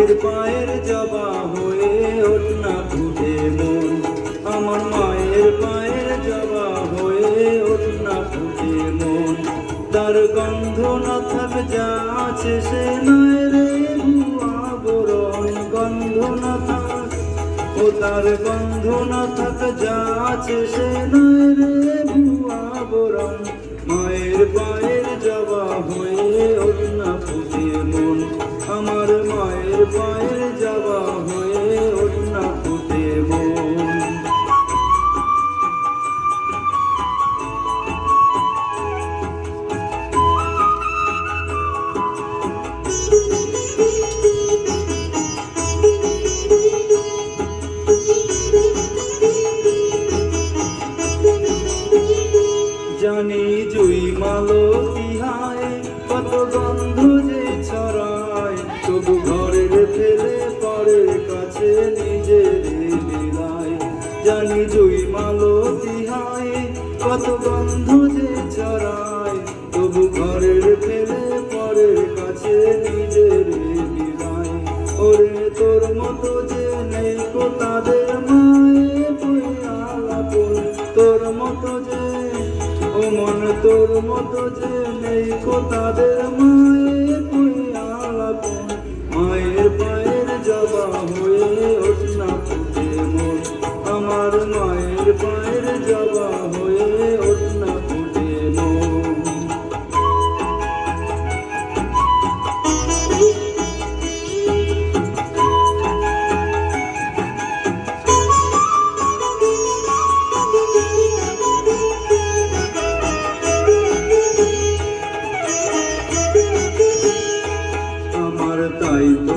মায়ের পায়ের জবা হয়ে ওঠ না ফুটে মন, আমার মায়ের পায়ের জবা হয়ে ওঠ না ফুটে মন। তার গন্ধ না থাক যা আছে সে নয় রে ভুয়া বরণ, গন্ধ না থাক ও তার গন্ধ না থাক যা আছে সে নয় রে ভুয়া বরণ। মায়ের পায়ের জবা হয়ে ওঠ না ফুটে মন, আমার মায়ের পায়ের জবা হয়ে ওঠ না ফুটে মন। জানি জুই মালতী হায় কত গন্ধ যে ছড়ায়, তবু ঘরের ফেলে পরের কাছে নিজের লীলায়। জানি জুই মালতী হায় কত গন্ধ যে ছড়ায়, তবু ঘরের ফেলে পরের কাছে নিজের লীলায়। ওরে তোর মতো যে নেই কো তাদের মায়ে বই আলাপন, তোর মতো যে ও মন তোর মতো যে নেই কো তাদের মায়ের বই আলাপন। মায়ের পায়ের জবা হয়ে ওঠ না ফুটে মন, আমার মায়ের পায়ের জবা হয়ে ওঠ না ফুটে মন। তাই তো